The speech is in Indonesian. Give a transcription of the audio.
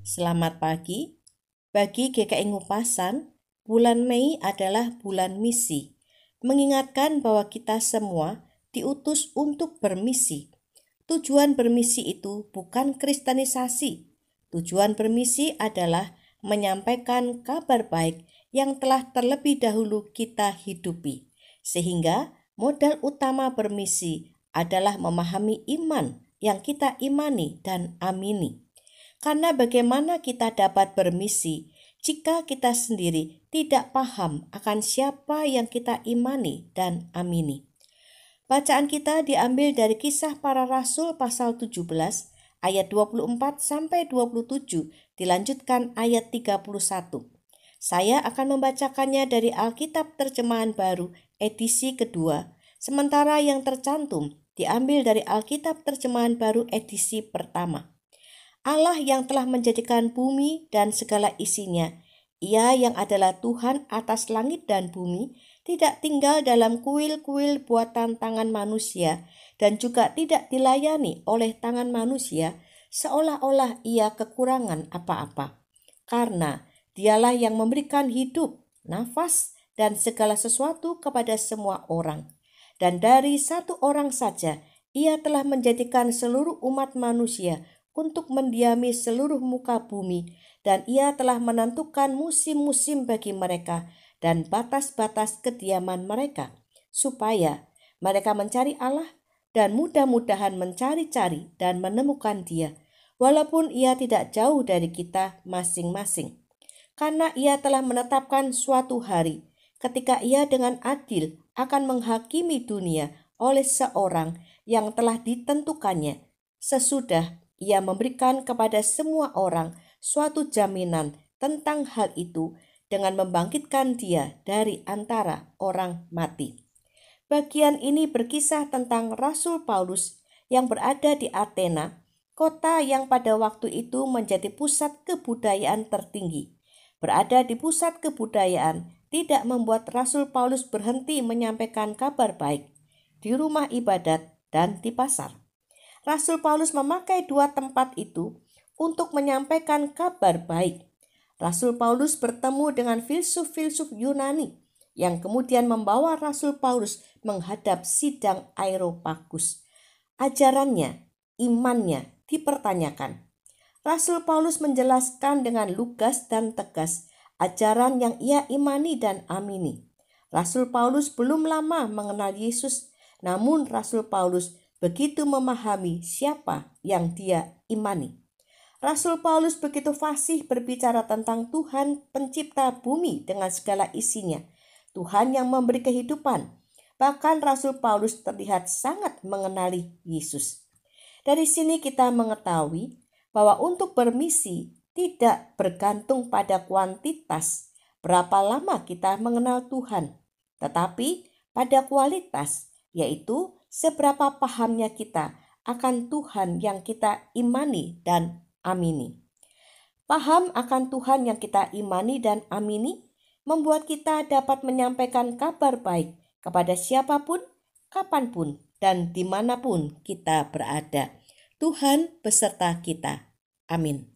Selamat pagi. Bagi GKI Ngupasan, bulan Mei adalah bulan misi, mengingatkan bahwa kita semua diutus untuk bermisi. Tujuan bermisi itu bukan kristenisasi. Tujuan bermisi adalah menyampaikan kabar baik yang telah terlebih dahulu kita hidupi. Sehingga modal utama bermisi adalah memahami iman yang kita imani dan amini. Karena bagaimana kita dapat bermisi jika kita sendiri tidak paham akan siapa yang kita imani dan amini. Bacaan kita diambil dari Kisah Para Rasul pasal 17 ayat 24 sampai 27, dilanjutkan ayat 31. Saya akan membacakannya dari Alkitab Terjemahan Baru edisi kedua, sementara yang tercantum diambil dari Alkitab Terjemahan Baru edisi pertama. Allah yang telah menjadikan bumi dan segala isinya, Ia yang adalah Tuhan atas langit dan bumi, tidak tinggal dalam kuil-kuil buatan tangan manusia dan juga tidak dilayani oleh tangan manusia seolah-olah Ia kekurangan apa-apa. Karena Dialah yang memberikan hidup, nafas, dan segala sesuatu kepada semua orang. Dan dari satu orang saja, Ia telah menjadikan seluruh umat manusia untuk mendiami seluruh muka bumi, dan Ia telah menentukan musim-musim bagi mereka dan batas-batas kediaman mereka, supaya mereka mencari Allah dan mudah-mudahan mencari-cari dan menemukan Dia, walaupun Ia tidak jauh dari kita masing-masing. Karena Ia telah menetapkan suatu hari ketika Ia dengan adil akan menghakimi dunia oleh seorang yang telah ditentukannya, sesudah Ia memberikan kepada semua orang suatu jaminan tentang hal itu dengan membangkitkan Dia dari antara orang mati. Bagian ini berkisah tentang Rasul Paulus yang berada di Athena, kota yang pada waktu itu menjadi pusat kebudayaan tertinggi. Berada di pusat kebudayaan tidak membuat Rasul Paulus berhenti menyampaikan kabar baik di rumah ibadat dan di pasar. Rasul Paulus memakai dua tempat itu untuk menyampaikan kabar baik. Rasul Paulus bertemu dengan filsuf-filsuf Yunani yang kemudian membawa Rasul Paulus menghadap sidang Areopagus. Ajarannya, imannya dipertanyakan. Rasul Paulus menjelaskan dengan lugas dan tegas ajaran yang ia imani dan amini. Rasul Paulus belum lama mengenal Yesus, namun Rasul Paulus begitu memahami siapa yang dia imani. Rasul Paulus begitu fasih berbicara tentang Tuhan pencipta bumi dengan segala isinya, Tuhan yang memberi kehidupan. Bahkan Rasul Paulus terlihat sangat mengenali Yesus. Dari sini kita mengetahui bahwa untuk bermisi tidak bergantung pada kuantitas berapa lama kita mengenal Tuhan, tetapi pada kualitas, yaitu seberapa pahamnya kita akan Tuhan yang kita imani dan amini. Paham akan Tuhan yang kita imani dan amini membuat kita dapat menyampaikan kabar baik kepada siapapun, kapanpun, dan dimanapun kita berada. Tuhan beserta kita. Amin.